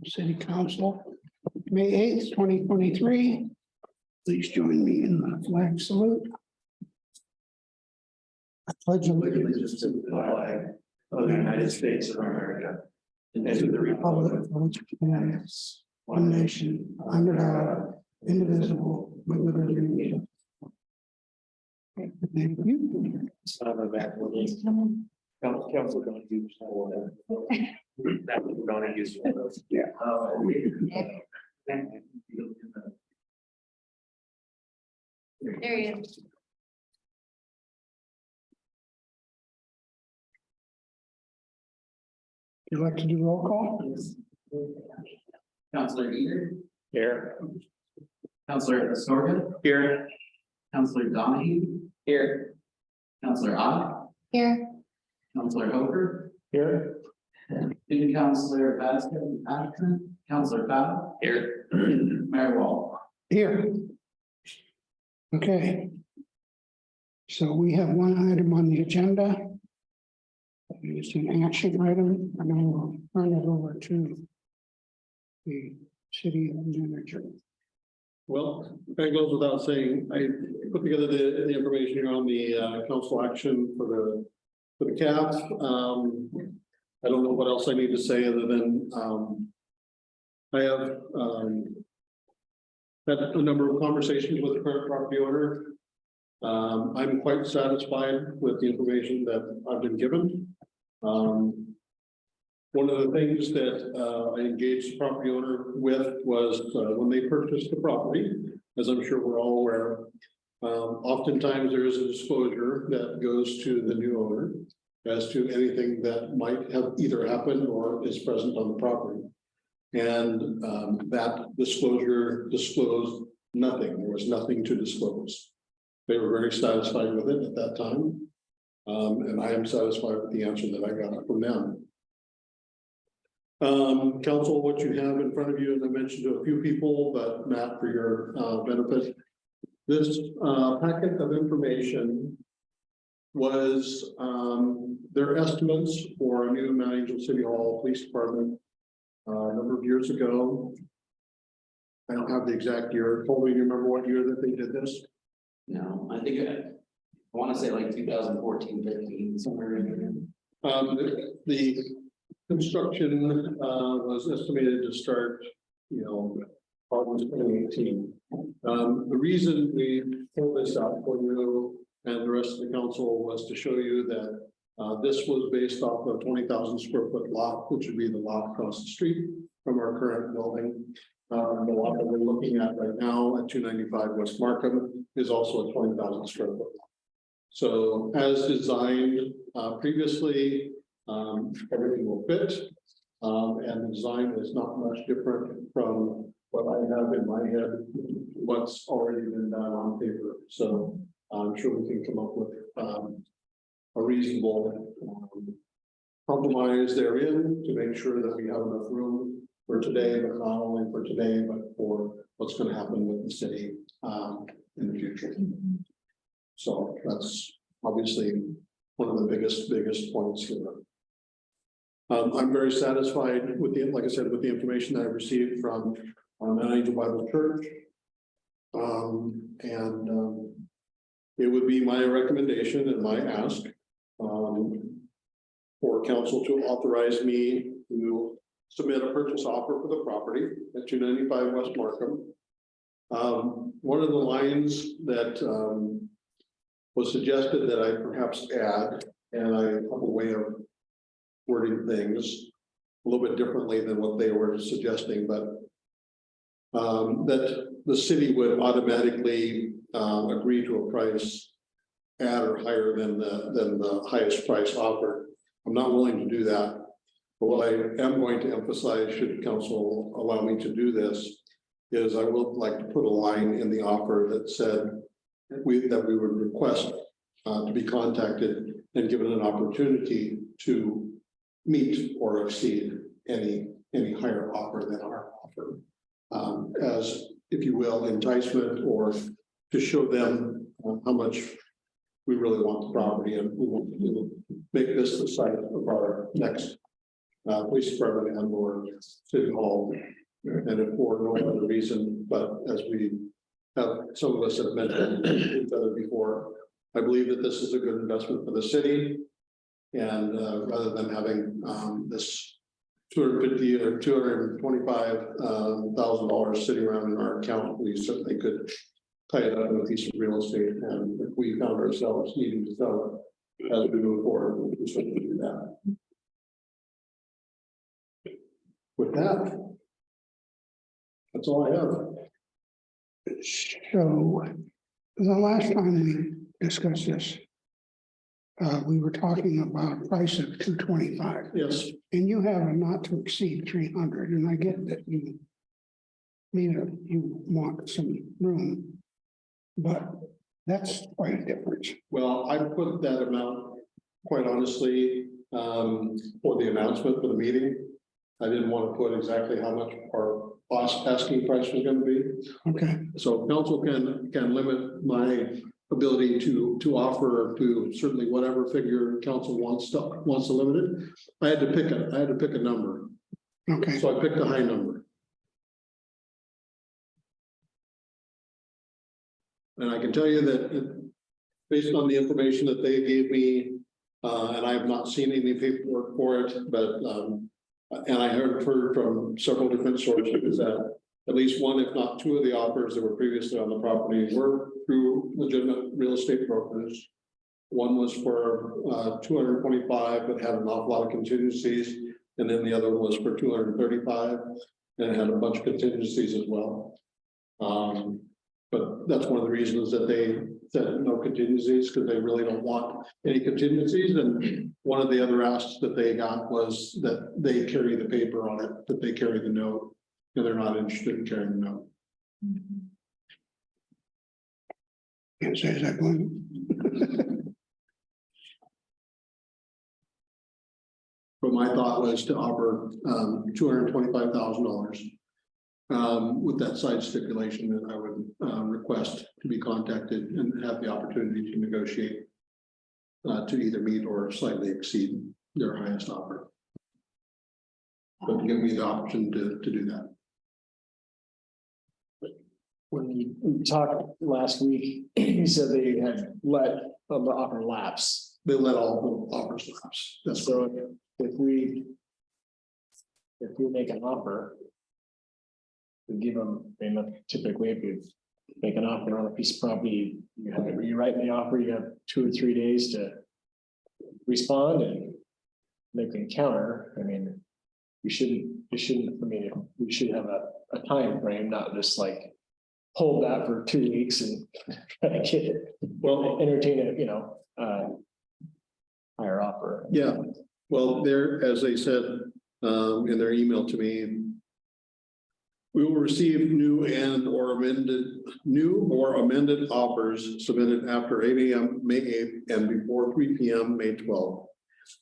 City Council, May 8th, 2023. Please join me in the flag salute. I pledge allegiance to the flag of the United States of America and to the republic republic for which it stands, one nation, under God, indivisible, with liberty and justice. Thank you. Council going to use that we're going to use. Yeah. There he is. You'd like to do roll call? Counselor Eater, Here. Counselor Sorga, Here. Counselor Donahue, Here. Counselor Ott, Here. Counselor Hofer, Here. Student Counselor Vasquez Atkinson, Counselor Fowle, Here. Mayor Wall. Here. Okay. So we have one item on the agenda. It's an action item, and I will turn it over to the city manager. Well, that goes without saying, I put together the information here on the council action for the CAF. I don't know what else I need to say other than I have had a number of conversations with the current property owner. I'm quite satisfied with the information that I've been given. One of the things that I engaged the property owner with was when they purchased the property, as I'm sure we're all aware, oftentimes there is a disclosure that goes to the new owner as to anything that might have either happened or is present on the property. And that disclosure disclosed nothing. There was nothing to disclose. They were very satisfied with it at that time. And I am satisfied with the answer that I got from them. Council, what you have in front of you, and I mentioned to a few people, but Matt, for your benefit, this packet of information was their estimates for a new Mount Angel City Hall Police Department a number of years ago. I don't have the exact year. Colby, you remember what year that they did this? No, I think I want to say like 2014, 15, somewhere in there. The construction was estimated to start, August 2018. The reason we pulled this out for you and the rest of the council was to show you that this was based off of 20,000 square foot lot, which would be the lot across the street from our current building. The lot that we're looking at right now at 295 West Markham is also a 20,000 square foot lot. So as designed previously, everything will fit, and the design is not much different from what I have in my head, what's already been done on paper. So I'm sure we can come up with a reasonable compromise therein to make sure that we have enough room for today, but not only for today, but for what's going to happen with the city in the future. So that's obviously one of the biggest points here. I'm very satisfied with like I said, with the information that I've received from Mount Angel Bible Church. It would be my recommendation and my ask for council to authorize me to submit a purchase offer for the property at 295 West Markham. One of the lines that was suggested that I perhaps add, and I have a way of wording things a little bit differently than what they were suggesting, but that the city would automatically agree to a price at or higher than the highest price offered. I'm not willing to do that, but what I am going to emphasize, should council allow me to do this, is I would like to put a line in the offer that said that we would request to be contacted and given an opportunity to meet or exceed any higher offer than our offer, as, if you will, enticement, or to show them how much we really want the property and we want to make this the site of our next police department and or city hall. And if for no other reason, but as we have, some of us have mentioned each other before, I believe that this is a good investment for the city. And rather than having this $250,000 or $225,000 sitting around in our account, we certainly could tie it up with a piece of real estate. And if we found ourselves needing to sell it as we move forward, we can certainly do that. With that, that's all I have. So the last time we discussed this, we were talking about a price of $225, Yes, and you have a not to exceed 300, and I get that you want some room, but that's quite a difference. well, I put that amount, quite honestly, for the announcement for the meeting. I didn't want to put exactly how much our asking price was going to be. Okay, So council can limit my ability to offer to certainly whatever figure council wants to limit it. I had to pick a number, okay, so I picked a high number. And I can tell you that based on the information that they gave me, and I have not seen any paperwork for it, but and I heard from several different sources that at least one, if not two of the offers that were previously on the property were through legitimate real estate brokers. One was for 225, but had an awful lot of contingencies. And then the other one was for 235 and had a bunch of contingencies as well. But that's one of the reasons that they said no contingencies, because they really don't want any contingencies. And one of the other asks that they got was that they carry the paper on it, that they carry the note, and they're not interested in carrying the note. can't say that one. But my thought was to offer $225,000 with that side stipulation that I would request to be contacted and have the opportunity to negotiate to either meet or slightly exceed their highest offer. But give me the option to do that. When we talked last week, you said they had let the offer lapse. They let all the offers lapse. That's So correct. if we make an offer, we give them, typically if you make an offer on a piece of property, you have to rewrite the offer, you have 2 or 3 days to respond and make an counter. I mean, we shouldn't, we should have a time frame, not just like hold that for 2 weeks and try to get it, Well, entertain it, higher offer. yeah, well, there, as they said in their email to me, we will receive new or amended offers submitted after 8 a.m. May 8th and before 3 p.m. May 12th,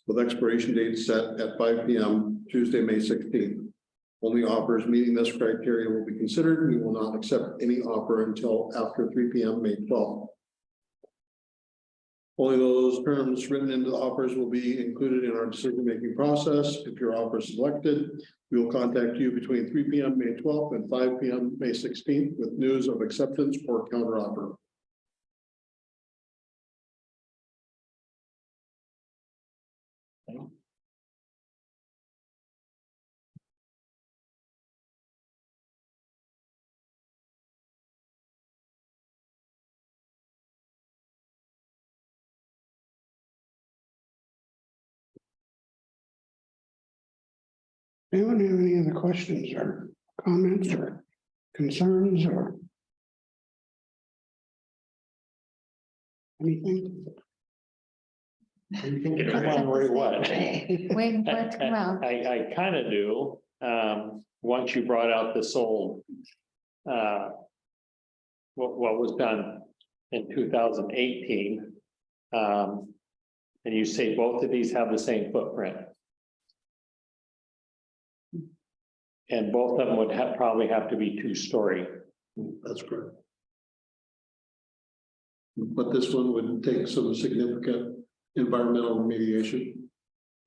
with expiration date set at 5 p.m. Tuesday, May 16th. Only offers meeting this criteria will be considered. We will not accept any offer until after 3 p.m. May 12th. Only those terms written into the offers will be included in our decision-making process. If your offer is selected, we will contact you between 3 p.m. May 12th and 5 p.m. May 16th with news of acceptance or counteroffer. Anyone have any other questions or comments or concerns or anything? Come on, Ray, what? Wait, let's come out. I kind of do, once you brought out this old, what was done in 2018. And you say both of these have the same footprint. And both of them would probably have to be 2-story. That's correct. But this one would take some significant environmental remediation,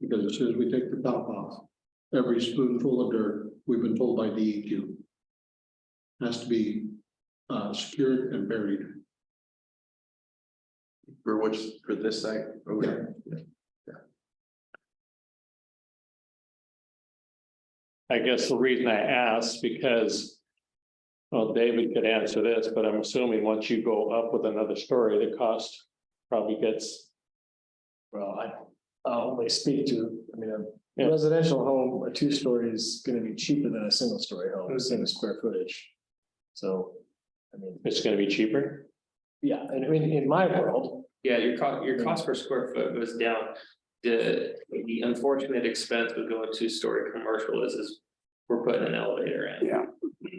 because as soon as we take the top off, every spoonful of dirt, we've been told by DEQ. Has to be secured and buried. For this site? Okay. I guess the reason I asked because. Well, David could answer this, but I'm assuming once you go up with another story, the cost probably gets. Well, I'll only speak to, I mean, Yeah. a residential home, a 2-story is gonna be cheaper than a single story home, same square footage. So, I mean, It's gonna be cheaper. yeah, and I mean, in my world, Yeah, your cost per square foot goes down. The unfortunate expense with going 2-story commercial is we're putting an elevator in. Yeah.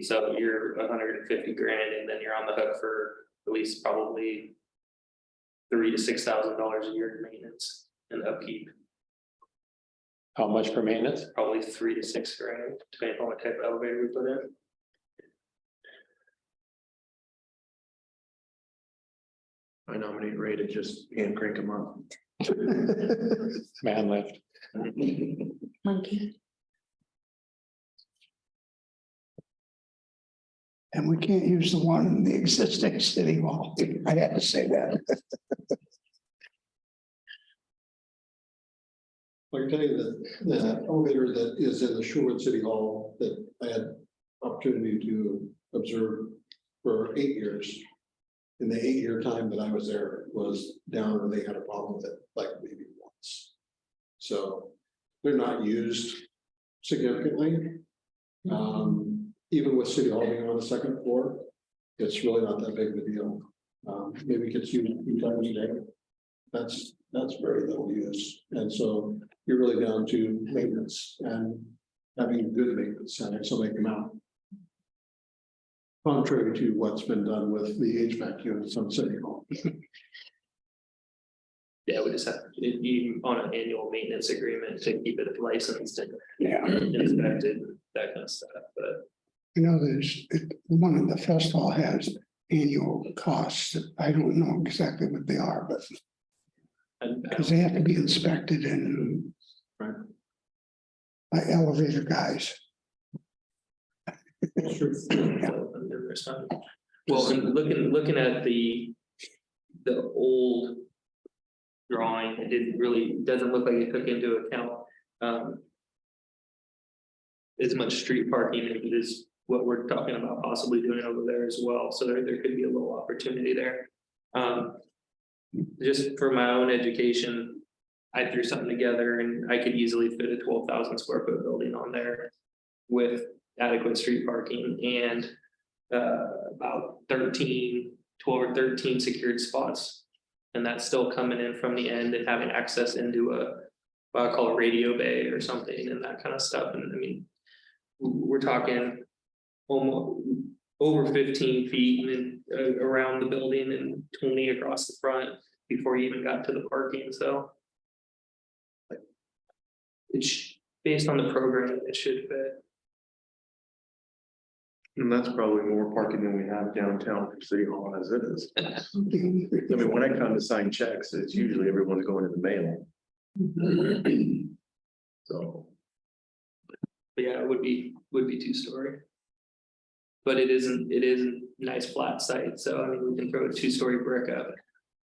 So you're 150 grand and then you're on the hook for at least probably $3,000 to $6,000 a year in maintenance and upkeep, How much for maintenance? probably 3 to 6 grand, depending on what type of elevator we put in. I nominate Ray to just hand crank him up. Man lift. Monkey. And we can't use the one in the existing city hall. I had to say that. I can tell you that the elevator that is in the Sherwood City Hall that I had opportunity to observe for 8 years. In the 8-year time that I was there, it was down and they had a problem with it, like maybe once. So they're not used significantly. Even with City Hall being on the second floor, it's really not that big of a deal. Maybe it gets used a few times a day. That's very little use. And so you're really down to maintenance and having good maintenance and somebody come out. Contrary to what's been done with the HVAC units on City Hall. Yeah, we just have to be on an annual maintenance agreement to keep it licensed and Yeah. inspected, that kind of stuff, but. I know one of the festival has annual costs. I don't know exactly what they are, but because they have to be inspected and Right. by elevator guys. Well, and looking at the old drawing, it doesn't look like it took into account as much street parking as it is what we're talking about possibly doing over there as well. So there could be a little opportunity there. Just for my own education, I threw something together and I could easily fit a 12,000 square foot building on there with adequate street parking and about 12 or 13 secured spots. And that's still coming in from the end and having access into what I call a radio bay or something and that kind of stuff. And I mean, we're talking almost over 15 feet and around the building and 20 across the front before you even got to the parking. So it's based on the program, it should fit. And that's probably more parking than we have downtown for City Hall as it is. I mean, when I come to sign checks, it's usually everyone's going to the mail. So. But yeah, it would be 2-story. But it is a nice flat site, so I mean, we can throw a 2-story brick up.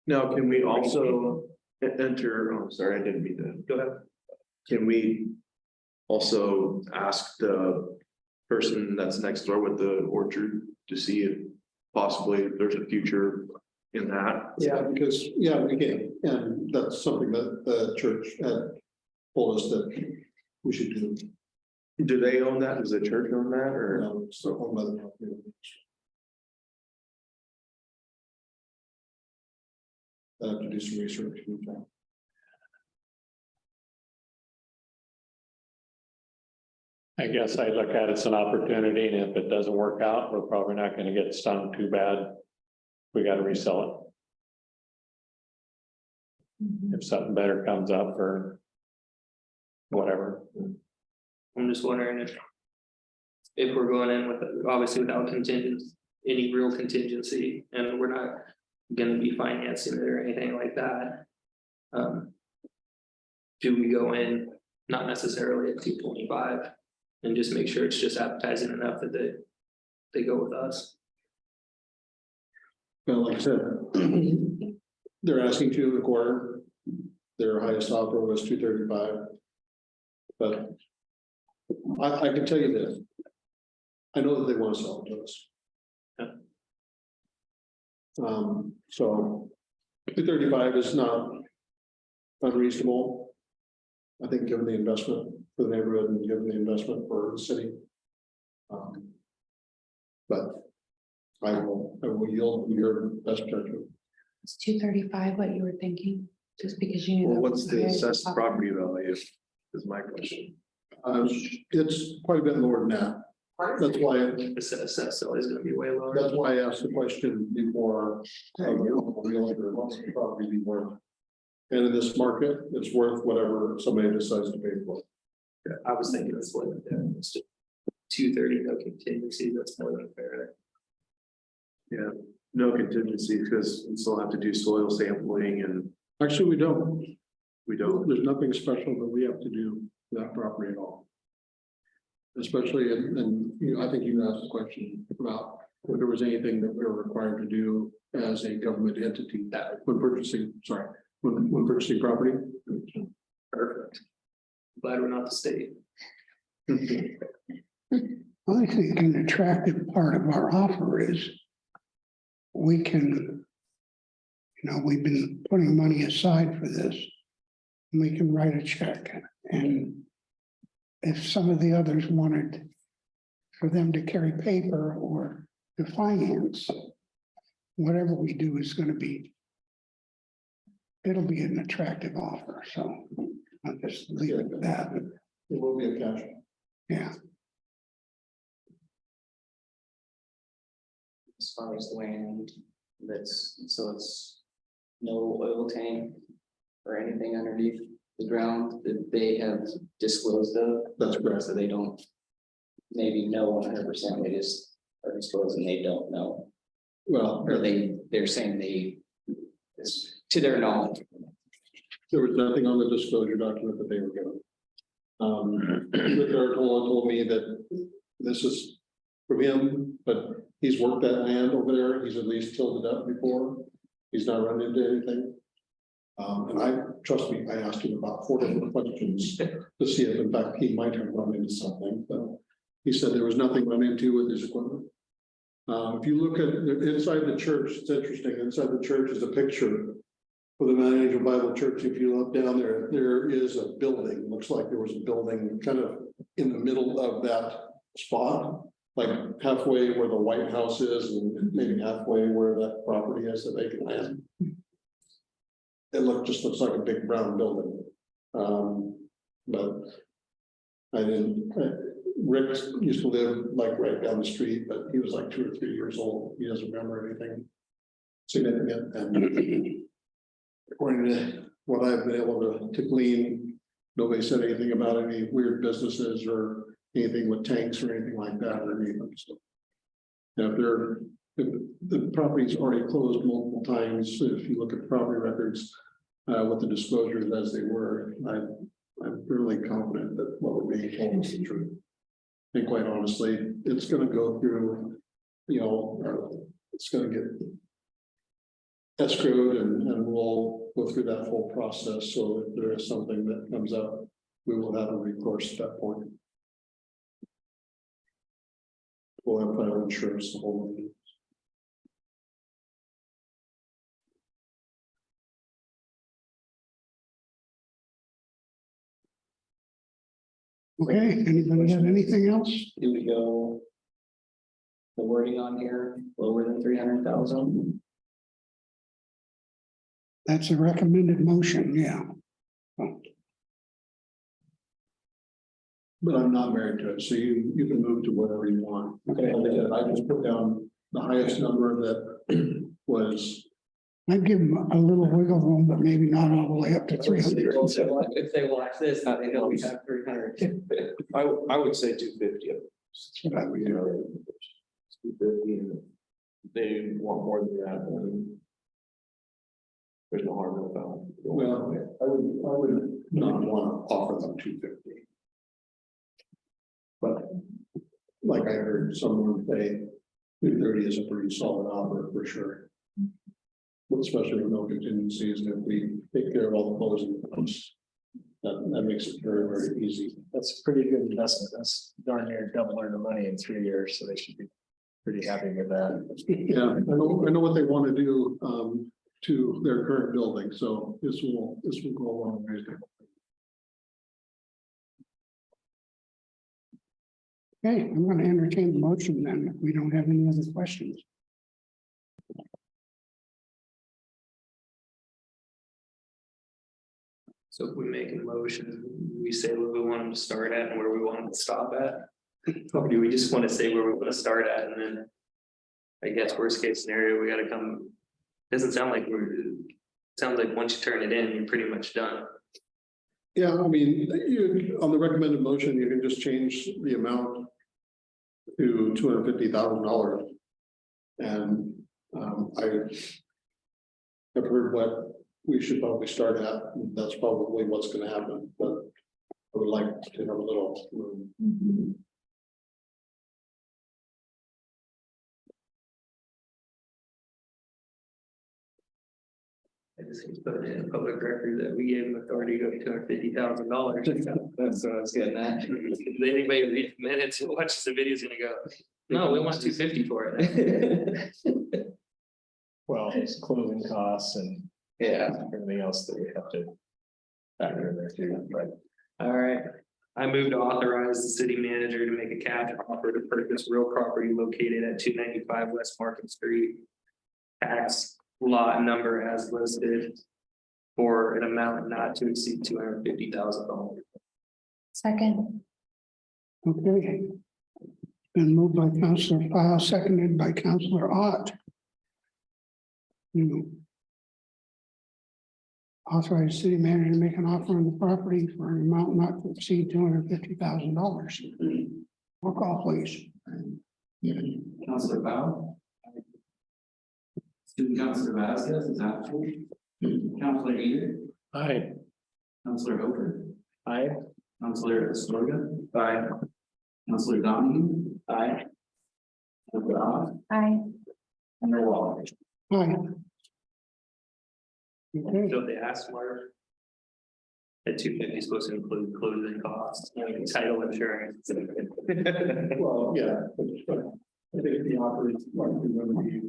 Now, can we also enter, oh, sorry, I didn't mean to. Go ahead. Can we also ask the person that's next door with the orchard to see if possibly there's a future in that? Yeah, because, yeah, we can, and that's something that the church had told us that we should do. Do they own that? Does the church own that or? So owned by the company. I have to do some research. I guess I look at it as an opportunity, and if it doesn't work out, we're probably not gonna get stung too bad. We gotta resell it. If something better comes up or whatever. I'm just wondering if we're going in with, obviously without any real contingency, and we're not gonna be financing it or anything like that. Do we go in not necessarily at 225. And just make sure it's just appetizing enough that they go with us. Well, like I said, they're asking 2.25. Their highest offer was 235. But I can tell you this. I know that they want to sell it to us. So 235 is not unreasonable. I think given the investment for the neighborhood and given the investment for the city. But I will yield your best judgment. It's 235, what you were thinking, just because you knew. Well, that what's was the highest assessed offer. property value is my question. It's quite a bit lower than that. That's why, Assess always gonna be way lower. that's why I asked the question before. What's the property be worth? And in this market, it's worth whatever somebody decides to pay for. I was thinking it's like that. 230, no contingency, that's more than fair. Yeah, no contingency because we still have to do soil sampling and Actually, we don't. we don't. There's nothing special that we have to do to that property at all. Especially, and you know, I think you asked a question about if there was anything that we were required to do as a government entity that when purchasing, when purchasing property. Perfect. Glad we're not the state. I think an attractive part of our offer is we can, you know, we've been putting money aside for this. We can write a check, and if some of the others wanted for them to carry paper or to finance, whatever we do is going to be, it'll be an attractive offer, so I'll just leave it at that. It will be a cash. Yeah, As far as the land, so it's no oil tank or anything underneath the ground that they have disclosed of. That's correct. So they don't maybe know 100%, they just are disclosing they don't know, Well, or they're saying it's to their knowledge. there was nothing on the disclosure document that they were given. Rick Artola told me that this is from him, but he's worked that land over there. He's at least tilled it up before. He's not run into anything. And trust me, I asked him about 4 different questions to see if in fact he might have run into something, but he said there was nothing run into with his equipment. If you look at inside the church, it's interesting. Inside the church is a picture for the Mount Angel Bible Church. If you look down there, there is a building. Looks like there was a building kind of in the middle of that spot, like halfway where the White House is, and maybe halfway where that property is, the vacant land. It just looks like a big brown building. But Rick used to live like right down the street, but he was like 2 or 3 years old. He doesn't remember anything significant. And according to what I've been able to glean, nobody said anything about any weird businesses or anything with tanks or anything like that or anything. So, if the property's already closed multiple times, if you look at the property records with the disclosures as they were, I'm fairly confident that what we're being told is the truth. And quite honestly, it's going to go through, you know, it's going to get escrowed and we'll go through that whole process. So if there is something that comes up, we will have a recourse at that point. We'll have fire insurance, the whole thing. okay, anybody have anything else? Do we go? The wording on here, lower than 300,000? That's a recommended motion, yeah. But I'm not married to it, so you can move to whatever you want. Okay. I just put down the highest number that was. I'd give them a little wiggle room, but maybe not all the way up to 300. If they watch this, they know we have 300. I would say 250. That's what I would do. 250, and if they want more than that, then there's no harm in the foul. Well, I would not want to offer them 250. But like I heard someone say, 230 is a pretty solid offer for sure. Especially with no contingencies, and if we take care of all the closing costs, that makes it very, very easy. That's a pretty good investment. That's darn near doubling the money in 3 years, so they should be pretty happy with that. Yeah, I know what they want to do to their current building, so this will go a long way. Okay, I'm gonna entertain the motion then, if we don't have any other questions. So if we make a motion, we say where we want them to start at and where we want them to stop at? Or do we just want to say where we want to start at and then? I guess worst case scenario, we gotta come, doesn't sound like sounds like once you turn it in, you're pretty much done. Yeah, I mean, you, on the recommended motion, you can just change the amount to $250,000. And I have heard what we should probably start at. That's probably what's going to happen, but I would like to have a little room. I just need to put it in a public record that we gave them authority to go $250,000. That's what I was getting at. Anybody who reads minutes and watches the video is gonna go, no, we want 250 for it. Well, it's closing costs and Yeah, everything else that we have to factor in there too, but. All right, I move to authorize the city manager to make a cash offer to purchase real property located at 295 West Market Street. Tax lot number as listed for an amount not to exceed $250,000. Second, Okay. Been moved by Councilor File, seconded by Councilor Ott. Authorize city manager to make an offer on the property for an amount not to exceed $250,000. Roll call, please. Councilor Powell. Student Councilor Vasquez is absent. Councilor Eater, Aye. Councilor Hooper, I, Councilor Estorga. Aye. Councilor Donahue. Aye. Councilor Oz, aye. and Mayor Waller. Aye. Okay, So they asked Mark. At 250 is supposed to include closing costs, title insurance. Well, yeah, but I think the offer is likely going to be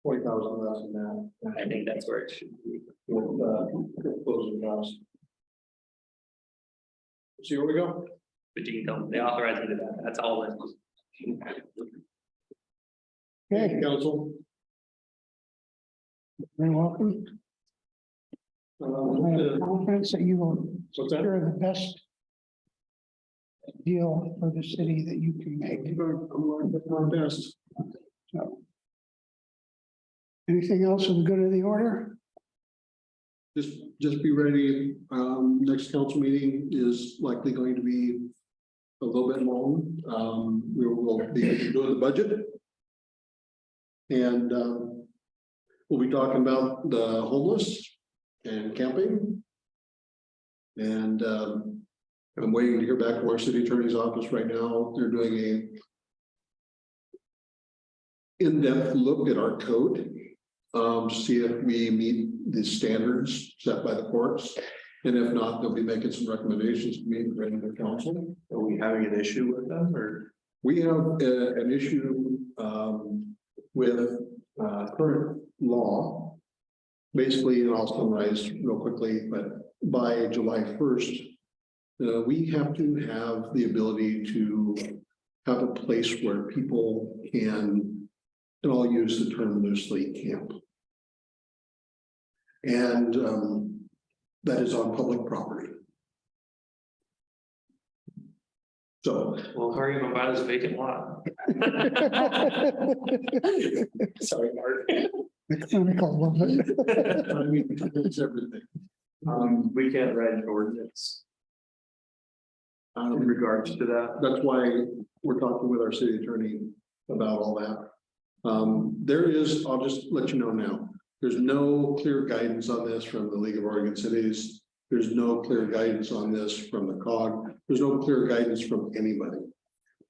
40,000 less than that. I think that's where it should be. With closing costs. See where we go? But you can tell them, they authorized me to that, that's all. It was. okay, Council. very welcome. I have confidence that you will What's that? secure the best deal for the city that you can make. I'm going to do my best. So. Anything else for the good of the order? Just be ready. Next council meeting is likely going to be a little bit long. We will be doing the budget. And we'll be talking about the homeless and camping. And I'm waiting to hear back from our city attorney's office right now. They're doing a in-depth look at our code. To see if we meet the standards set by the courts. And if not, they'll be making some recommendations to me and bring to the council. Are we having an issue with them or? We have an issue with current law. Basically, and I'll summarize real quickly, but by July 1st, we have to have the ability to have a place where people can, and I'll use the term loosely, camp. And that is on public property. So. Well, hurry up and buy this vacant lot. Sorry, Mark. The clinical of it. I mean, it's everything. We can't write an ordinance. In regards to that. That's why we're talking with our city attorney about all that. There is, I'll just let you know now, there's no clear guidance on this from the League of Oregon Cities. There's no clear guidance on this from the COG. There's no clear guidance from anybody.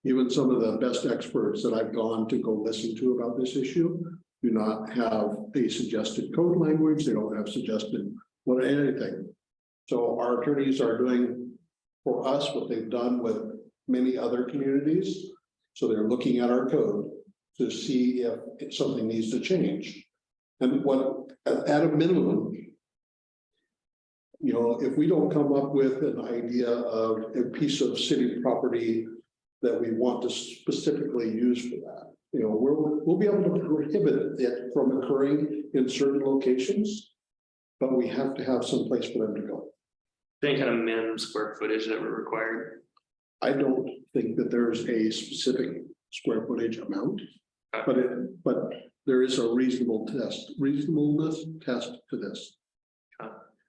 Even some of the best experts that I've gone to go listen to about this issue do not have a suggested code language. They don't have suggested what anything. So our attorneys are doing for us what they've done with many other communities. So they're looking at our code to see if something needs to change. And what, at a minimum, you know, if we don't come up with an idea of a piece of city property that we want to specifically use for that, you know, we'll be able to prohibit it from occurring in certain locations, but we have to have some place for them to go. Any kind of minimum square footage that were required? I don't think that there's a specific square footage amount, but there is a reasonableness test to this.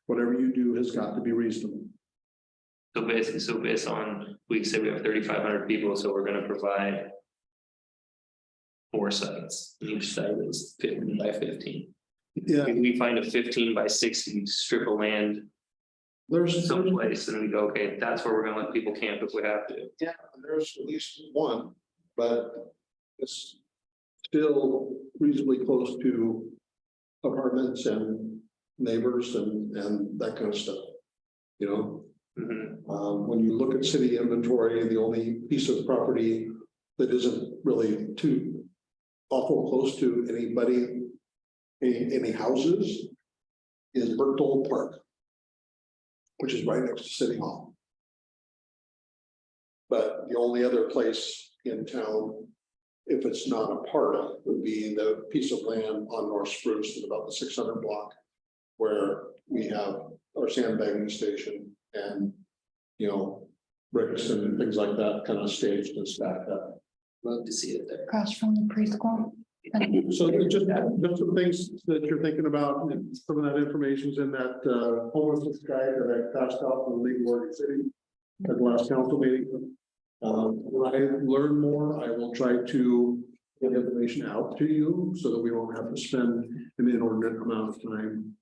Whatever you do has got to be reasonable. So based on, we say we have 3,500 people, so we're gonna provide 4 sites, and each site is 15 by 15. Yeah, If we find a 15 by 60 strip of land there's someplace, and we go, okay, that's where we're gonna let people camp if we have to. Yeah, there's at least one, but it's still reasonably close to apartments and neighbors and that kind of stuff. You know, Mhm. when you look at city inventory, the only piece of property that isn't really too awful close to anybody, any houses, is Berthold Park, which is right next to City Hall. But the only other place in town, if it's not a park, would be the piece of land on North Spruce at about the 600 block, where we have our sandbagging station and, you know, bricks and things like that kind of staged and stacked up. Love to see it there. Across from the preschool. So just some things that you're thinking about, and some of that information's in that homelessness guide that I passed out from League of Oregon City at the last council meeting. When I learn more, I will try to get information out to you so that we won't have to spend an inordinate amount of time.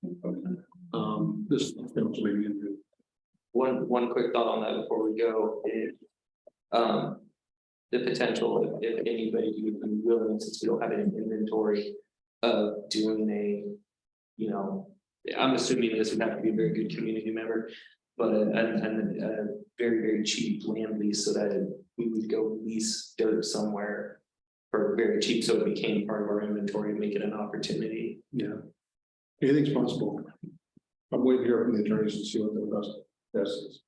This council meeting. One quick thought on that before we go is. The potential, if anybody would be willing, since we don't have an inventory of doing a, you know, I'm assuming this would have to be a very good community member, but a very, very cheap land lease so that we would go lease dirt somewhere for very cheap, so it became part of our inventory and make it an opportunity. Yeah. Anything's possible. I'm waiting to hear from the attorneys and see what their best is.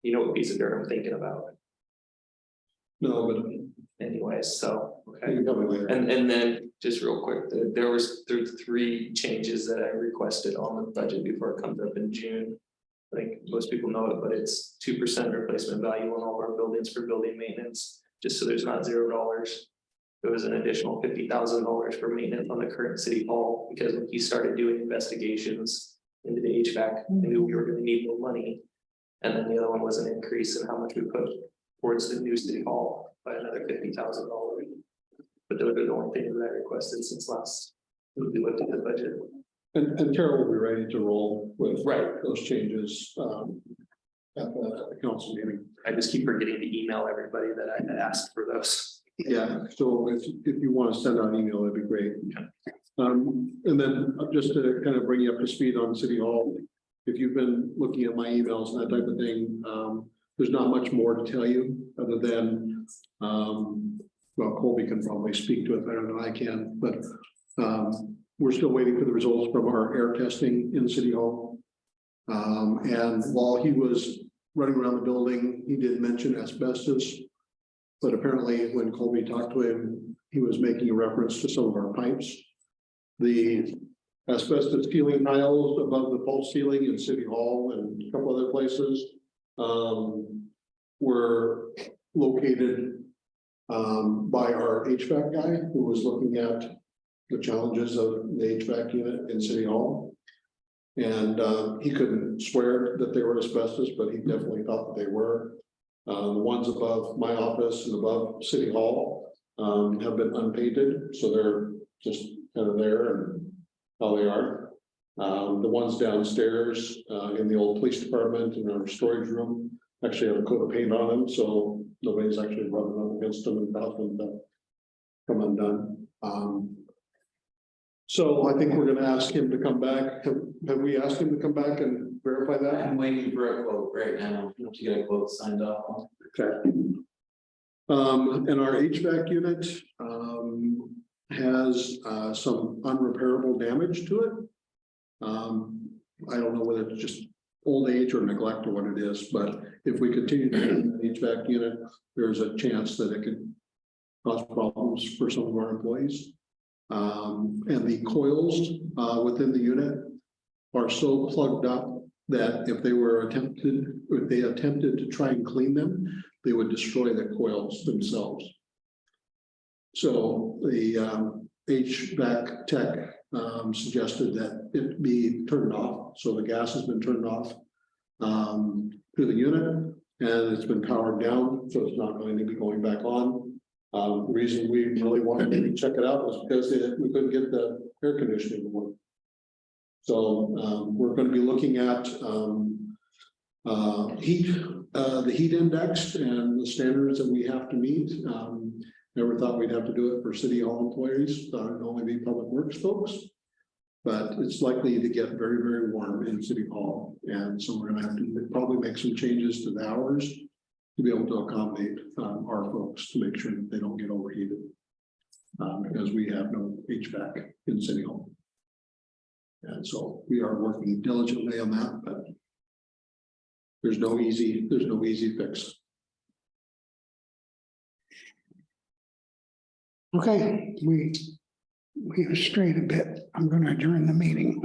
You know what piece of dirt I'm thinking about No, but anyways, so, you okay. can tell me later. And then just real quick, there was 3 changes that I requested on the budget before it comes up in June. I think most people know it, but it's 2% replacement value on all of our buildings for building maintenance, just so there's not $0. There was an additional $50,000 for maintenance on the current city hall, because when he started doing investigations into the HVAC, I knew we were gonna need more money. And then the other one was an increase in how much we put towards the new city hall by another $50,000. But those are the only things that I requested since last we looked at the budget. And Carol will be ready to roll with Right. those changes at the council meeting. I just keep forgetting to email everybody that I had asked for those. Yeah, so if you want to send out an email, that'd be great. And then just to kind of bring you up to speed on City Hall, if you've been looking at my emails and that type of thing, there's not much more to tell you other than, well, Colby can probably speak to it better than I can, but we're still waiting for the results from our air testing in City Hall. And while he was running around the building, he did mention asbestos. But apparently when Colby talked to him, he was making a reference to some of our pipes. The asbestos ceiling tiles above the false ceiling in City Hall and a couple other places were located by our HVAC guy who was looking at the challenges of the HVAC unit in City Hall. And he couldn't swear that they were asbestos, but he definitely thought that they were. The ones above my office and above City Hall have been unpainted, so they're just kind of there and how they are. The ones downstairs, in the old police department in our storage room, actually have a coat of paint on them, so nobody's actually rubbing up against them and causing them to come undone. So I think we're gonna ask him to come back. Have we asked him to come back and verify that? I'm waiting for a quote right now, to get a quote signed off on. Okay. And our HVAC unit, has, some unrepairable damage to it. I don't know whether it's just old age or neglect or what it is, but if we continue to have the HVAC unit, there's a chance that it could cause problems for some of our employees. And the coils, within the unit are so plugged up that if they attempted to try and clean them, they would destroy the coils themselves. So the HVAC tech suggested that it be turned off. So the gas has been turned off to the unit, and it's been powered down, so it's not going to be going back on. The reason we really wanted to check it out was because we couldn't get the air conditioning to work. So we're going to be looking at the heat index and the standards that we have to meet. Never thought we'd have to do it for city hall employees, thought it'd only be public works folks. But it's likely to get very, very warm in city hall, and so we're gonna have to probably make some changes to the hours to be able to accommodate our folks to make sure that they don't get overheated. Because we have no HVAC in city hall. And so we are working diligently on that, but there's no easy fix. Okay, we have strayed a bit. I'm gonna adjourn the meeting.